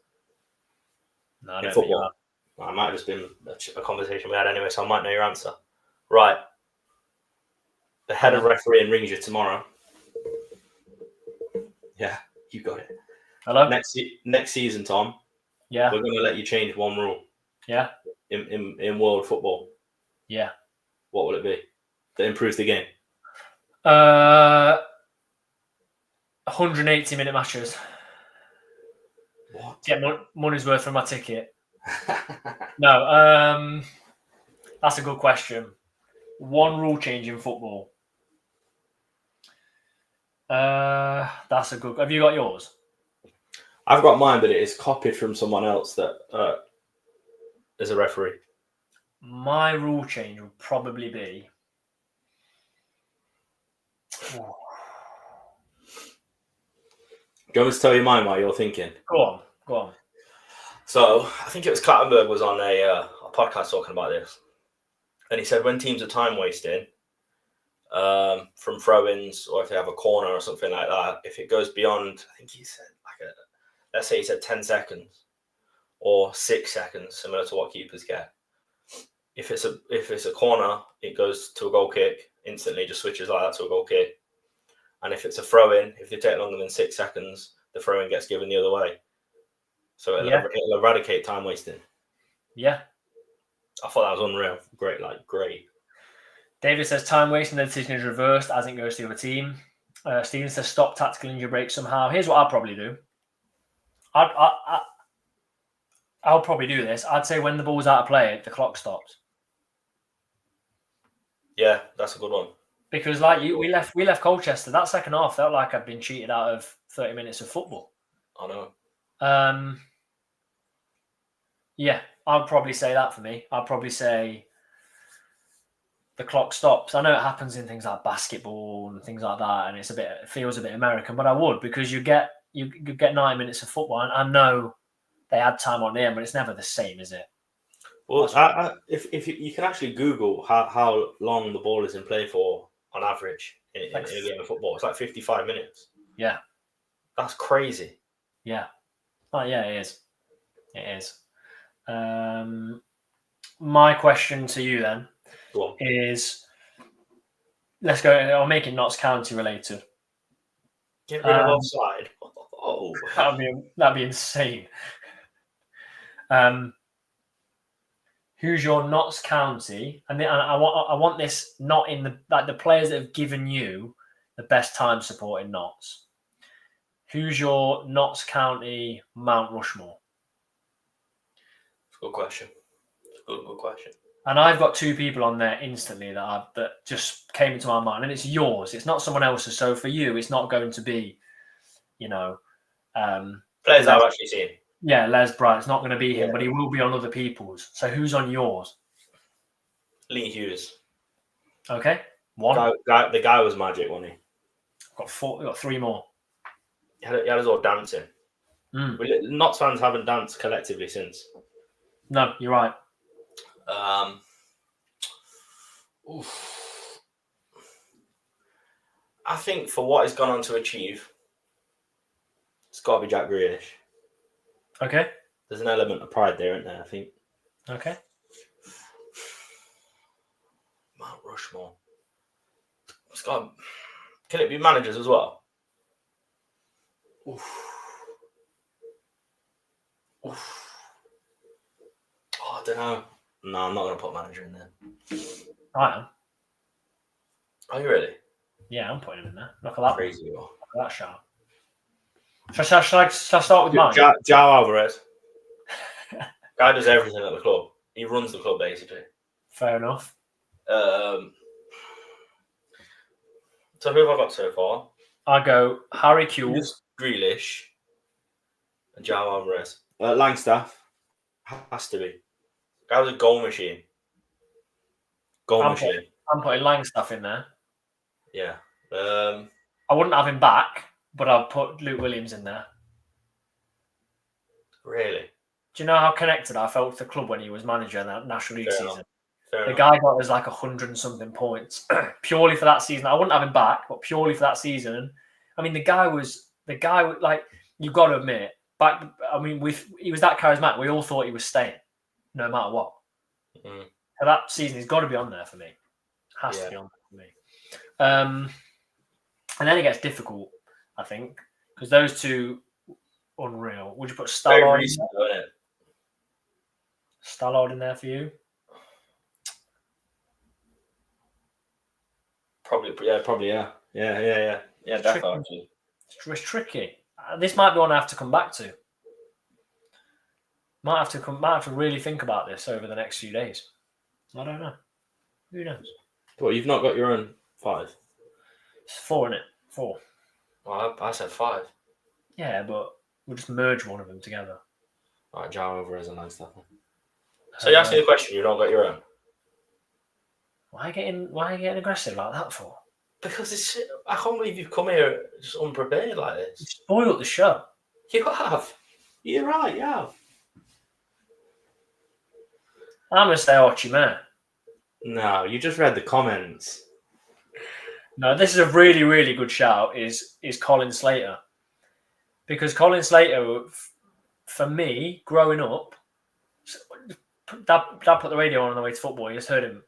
No, I don't in football. Well, it might have just been a conversation we had anyway, so I might know your answer. Right. The head of refereeing rings you tomorrow. Yeah, you got it. Hello? Next season, Tom. Yeah. We're going to let you change one rule. Yeah. In world football. Yeah. What will it be that improves the game? 180-minute matches. What? Get money's worth for my ticket. No, that's a good question. One rule change in football. That's a good. Have you got yours? I've got mine, but it is copied from someone else that is a referee. My rule change would probably be. Oh, Do you want me to tell you mine while you're thinking? go on. So I think it was Clattenburg was on a podcast talking about this, and he said when teams are time wasting from throw-ins or if they have a corner or something like that, if it goes beyond, I think he said let's say he said 10 seconds or 6 seconds, similar to what keepers get. If it's a corner, it goes to a goal kick instantly, just switches like that to a goal kick. And if it's a throw-in, if they take longer than 6 seconds, the throw-in gets given the other way. So it'll eradicate time wasting. Yeah. I thought that was unreal. Great. David says time wasting, the decision is reversed as it goes to the other team. Steven says stop tactical injury break somehow. Here's what I'd probably do. I'll probably do this. I'd say when the ball's out of play, the clock stops. Yeah, that's a good one. Because we left Colchester. That second half felt like I'd been cheated out of 30 minutes of football. I know. Yeah, I'd probably say that for me. I'd probably say the clock stops. I know it happens in things like basketball and things like that, and it feels a bit American, but I would, because you get 90 minutes of football, and I know they had time on the end, but it's never the same, is it? Well, if you can actually Google how long the ball is in play for on average in a game of football, it's like 55 minutes. Yeah, that's crazy. Yeah, oh yeah, it is. It is. My question to you then is, let's go. I'll make it Notts County related. Get rid of offside. Oh, that'd be insane. Who's your Notts County? And I want this not in the players that have given you the best time supporting Notts. Who's your Notts County Mount Rushmore? It's a good question. Good question. And I've got two people on there instantly that just came into my mind, and it's yours. It's not someone else's. So for you, it's not going to be, players I've actually seen. Yeah, Les Bright. It's not going to be him, but he will be on other people's. So who's on yours? Lee Hughes. Okay, one. The guy was magic, wasn't he? Got three more. He had us all dancing. Notts fans haven't danced collectively since. No, you're right. I think for what he's gone on to achieve, it's got to be Jack Grealish. Okay. There's an element of pride there, isn't there? I think. Okay. Mount Rushmore. It's got. Can it be managers as well? Oof. Oh, I don't know. No, I'm not going to put manager in there. I am. Are you really? Yeah, I'm putting him in there. Look at that. Crazy. Look at that shot. Shall I start with mine? João Alvarez. Guy does everything at the club. He runs the club, basically. Fair enough. So who have I got so far? I go Harry Kewell, Grealish, and João Alvarez. Langstaff has to be. Guy was a goal machine. I'm putting Langstaff in there. Yeah. I wouldn't have him back, but I'll put Luke Williams in there. Really? Do you know how connected I felt to the club when he was manager in that National League season? The guy got us like 100 and something points purely for that season. I wouldn't have him back, but purely for that season. I mean, the guy was like, you've got to admit, he was that charismatic. We all thought he was staying, no matter what. Mm. So that season, he's got to be on there for me. Has to be on there for me. And then it gets difficult, I think, because those two, unreal. Would you put Stallard in there for you? Probably, yeah. Yeah, definitely. It's tricky. This might be one I have to come back to. Might have to really think about this over the next few days. I don't know. Who knows? Well, you've not got your own 5. It's 4, isn't it? 4. Well, I said 5. Yeah, but we'll just merge one of them together. All right, Joe Alvarez and that stuff. So you asked me the question. You've not got your own. Why are you getting aggressive like that for? Because I can't believe you've come here just unprepared like this. You spoiled the show. You have. You're right. You have. I'm gonna say Archie Man. No, you just read the comments. No, this is a really, really good shout. Is Colin Slater, because Colin Slater, for me, growing up, Dad put the radio on the way to football. You just heard him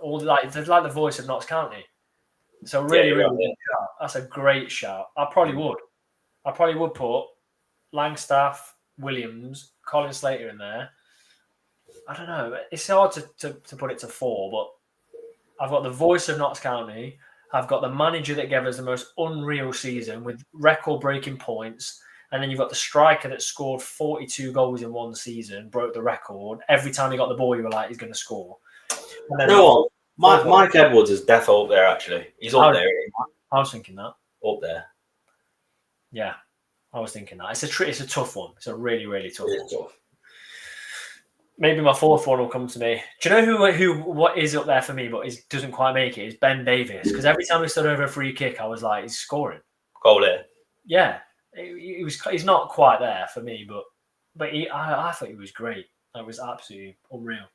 it's like the voice of Notts County. So really good shout. That's a great shout. I probably would put Langstaff, Williams, Colin Slater in there. I don't know. It's hard to put it to 4, but I've got the voice of Notts County. I've got the manager that gave us the most unreal season with record-breaking points. And then you've got the striker that scored 42 goals in one season, broke the record. Every time he got the ball, you were like, he's going to score. No, Mike Edwards is definitely up there, actually. He's up there. I was thinking that. Up there. Yeah, I was thinking that. It's a tough one. It's a really, really tough one. Tough. Maybe my 4th one will come to me. Do you know what is up there for me, but doesn't quite make it? Is Ben Davies. Because every time he stood over a free kick, I was like, he's scoring. Goal there. Yeah. He's not quite there for me, but I thought he was great. That was absolutely unreal.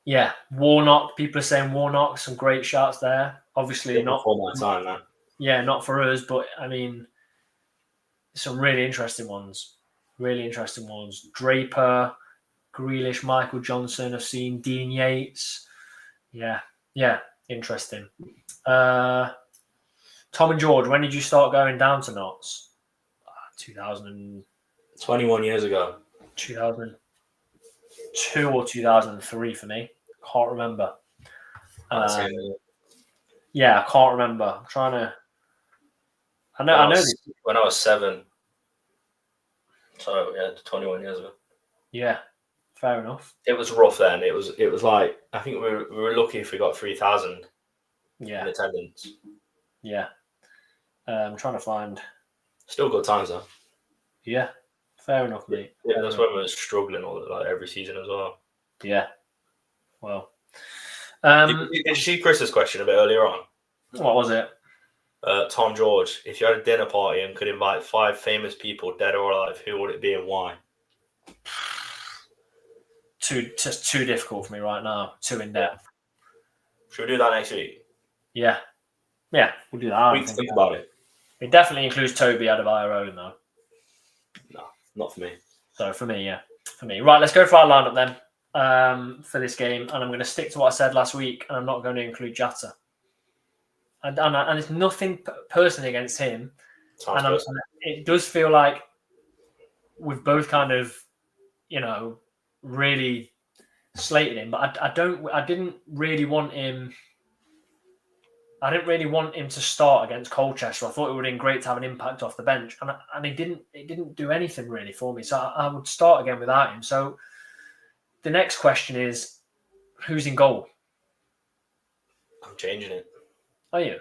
Yeah, Warnock. People are saying Warnock. Some great shots there. Obviously not for my time, man. Yeah, not for us, but I mean, some really interesting ones. Draper, Grealish, Michael Johnson. I've seen Dean Yates. Yeah, interesting. Tom and George, when did you start going down to Notts? 21 years ago. 2002 or 2003 for me. Can't remember. Yeah, I can't remember. I'm trying to. I know. When I was 7. So yeah, 21 years ago. Yeah, fair enough. It was rough then. It was like, I think we were lucky if we got 3,000. In attendance. Yeah. I'm trying to find. Still good times though. Yeah, fair enough, mate. Yeah, that's when we were struggling every season as well. Yeah. Well. Did you see Chris's question a bit earlier on? What was it? Tom George, if you had a dinner party and could invite 5 famous people, dead or alive, who would it be and why? Just too difficult for me right now. Too in depth. Should we do that next week? Yeah, we'll do that. We can think about it. It definitely includes Toby Adebayo though. No, not for me. So for me, yeah. For me. Right, let's go for our lineup then for this game. And I'm going to stick to what I said last week, and I'm not going to include Jata. And it's nothing personally against him. It does feel like we've both kind of, really slated him. But I didn't really want him to start against Colchester. I thought it would have been great to have an impact off the bench, and it didn't do anything really for me. So I would start again without him. So the next question is, who's in goal? I'm changing it. Are you?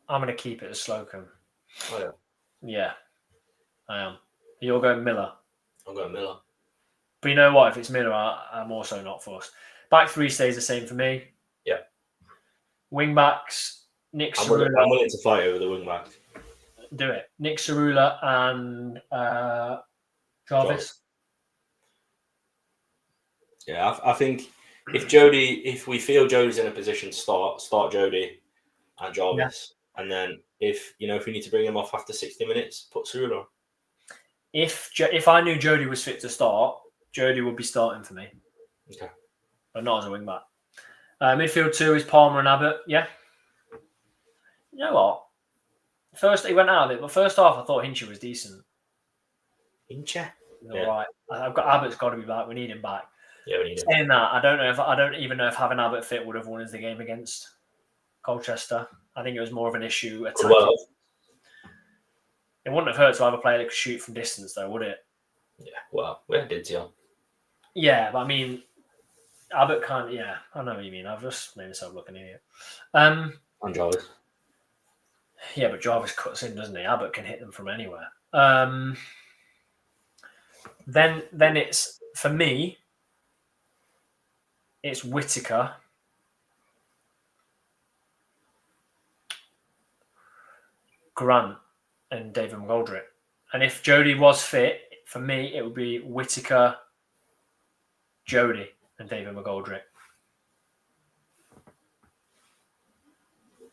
I'm going to keep it as Slocum. Oh yeah. Yeah, I am. You're going Miller. I'm going Miller. But you know what? If it's Miller, I'm also not fussed. Back 3 stays the same for me. Yeah. Wing backs, Nick Cerula. I'm willing to fight over the wing back. Do it. Nick Cerula and Jarvis. Yeah, I think if we feel Jody's in a position to start Jody and Jarvis, and then if we need to bring him off after 60 minutes, put Cerula on. If I knew Jody was fit to start, Jody would be starting for me. Okay. But not as a wing back. Midfield 2 is Palmer and Abbott. Yeah. You know what? First, he went out of it, but first half I thought Hinchy was decent. Hinchy? All right. I've got Abbott's got to be back. We need him back. Yeah, we need him. Saying that, I don't even know if having Abbott fit would have won us the game against Colchester. I think it was more of an issue attacking. Well, it wouldn't have hurt to have a player that could shoot from distance, though, would it? yeah, well, we had Didsey on. Yeah, but I mean, Abbott can't. Yeah, I know what you mean. I've just made myself look an idiot. And Jarvis. Yeah, but Jarvis cuts in, doesn't he? Abbott can hit them from anywhere. Then it's, for me, it's Whittaker, Grant, and David McGoldrick. And if Jody was fit, for me, it would be Whittaker, Jody, and David McGoldrick.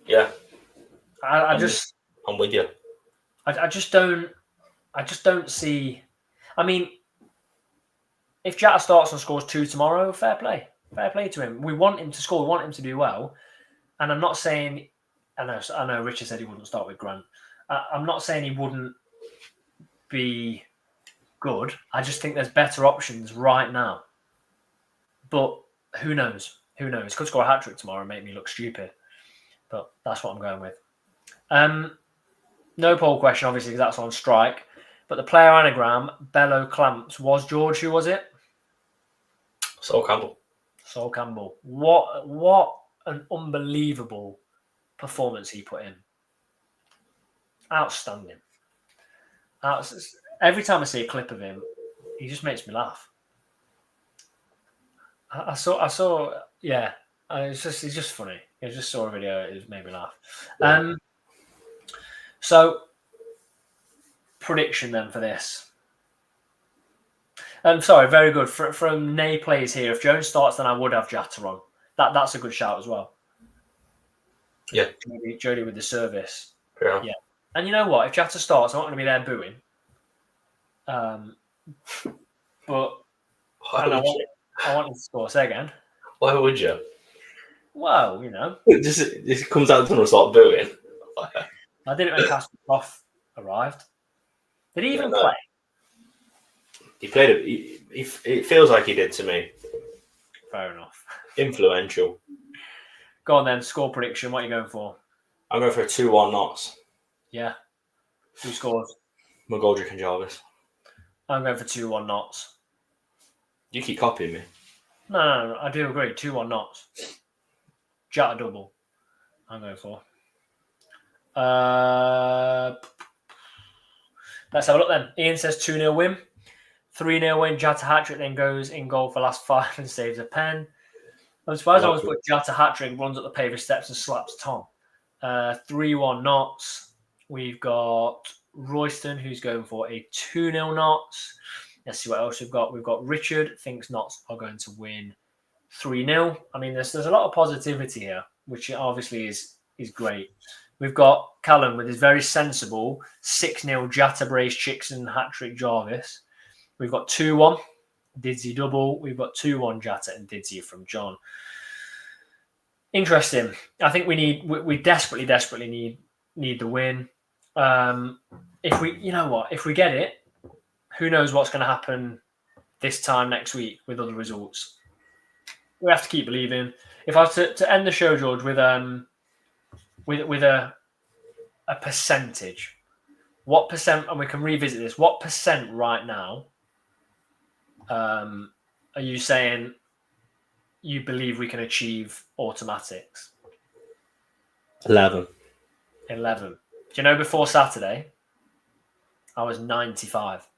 Yeah. I'm with you. I just don't see. I mean, if Jatta starts and scores 2 tomorrow, fair play to him. We want him to score. We want him to do well. And I'm not saying. I know. Richard said he wouldn't start with Grant. I'm not saying he wouldn't be good. I just think there's better options right now. But who knows? Who knows? Could score a hat trick tomorrow and make me look stupid. But that's what I'm going with. No poll question, obviously, because that's on strike. But the player anagram, Bello Clamps, was George. Who was it? Sol Campbell. What an unbelievable performance he put in. Outstanding. Every time I see a clip of him, he just makes me laugh. I saw. Yeah, it's just funny. I just saw a video. It just made me laugh. Yeah. So, prediction then for this. Sorry, very good. From Nay Plays here. If Jones starts, then I would have Jatta on. That's a good shout as well. Yeah. Jody with the service. Yeah. And you know what? If Jatta starts, I'm not going to be there booing. But I want him to score. Say again. Why would you? Well, you know. Just comes out and start booing. I did it when Casper Croft arrived. Did he even play? He played it. It feels like he did to me. Fair enough. Influential. Go on then. Score prediction. What are you going for? I'm going for a 2-1 Notts. Yeah. Who scores? McGoldrick and Jarvis. I'm going for 2-1 Notts. You keep copying me. No, I do agree. 2-1 Notts. Jatta double. I'm going for. Let's have a look then. Ian says 2-0 win. 3-0 win. Jatta hat-trick then goes in goal for last 5 and saves a pen. I'm surprised I always put Jatta hat-trick, runs up the Pavis steps and slaps Tom. 3-1 Notts. We've got Royston, who's going for a 2-0 Notts. Let's see what else we've got. We've got Richard, thinks Notts are going to win 3-0. I mean, there's a lot of positivity here, which obviously is great. We've got Callum with his very sensible 6-0 Jatta Brace Chickson hat-trick Jarvis. We've got 2-1 Didsey double. We've got 2-1 Jatta and Didsey from John. Interesting. I think we desperately need the win. If we get it, who knows what's going to happen this time next week with other results. We have to keep believing. If I was to end the show, George, with a percentage, what percent, and we can revisit this, what percent right now are you saying you believe we can achieve automatics? 11. 11. Do you know before Saturday, I was 95.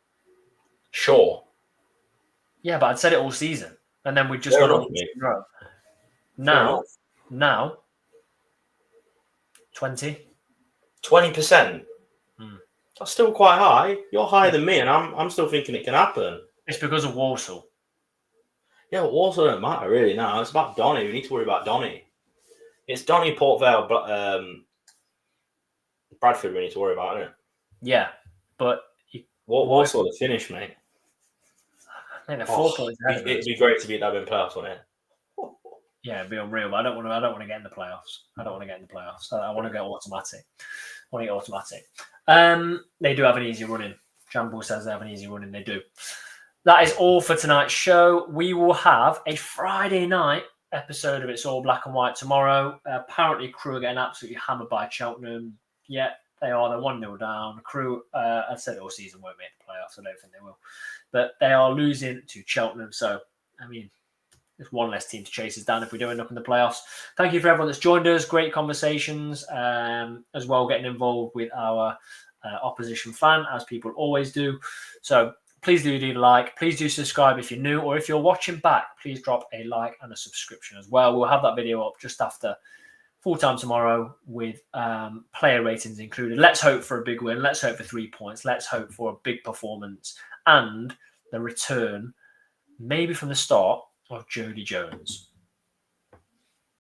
Sure. Yeah, but I'd said it all season. And then we just got on in a row. Now, 20. 20%? That's still quite high. You're higher than me, and I'm still thinking it can happen. It's because of Walsall. Yeah, but Walsall don't matter really now. It's about Donny. We need to worry about Donny. It's Donny, Port Vale, Bradford we need to worry about, isn't it? Yeah, but... Walsall the finish, mate. I think they're 4 points ahead. It'd be great to beat them in playoffs, wouldn't it? Yeah, it'd be unreal, but I don't want to get in the playoffs. I want to get automatic. They do have an easy running. Jambo says they have an easy running. They do. that is all for tonight's show. We will have a Friday night episode of It's All Black and White tomorrow. Apparently, Crew are getting absolutely hammered by Cheltenham. Yeah, they are. They're 1-0 down. The Crew, I said all season, won't make the playoffs. I don't think they will. But they are losing to Cheltenham. So, I mean, there's one less team to chase us down if we do end up in the playoffs. Thank you for everyone that's joined us. Great conversations as well, getting involved with our opposition fan, as people always do. So please do leave a like. Please do subscribe if you're new, or if you're watching back, please drop a like and a subscription as well. We'll have that video up just after full time tomorrow with player ratings included. Let's hope for a big win. Let's hope for 3 points. Let's hope for a big performance and the return, maybe from the start, of Jody Jones.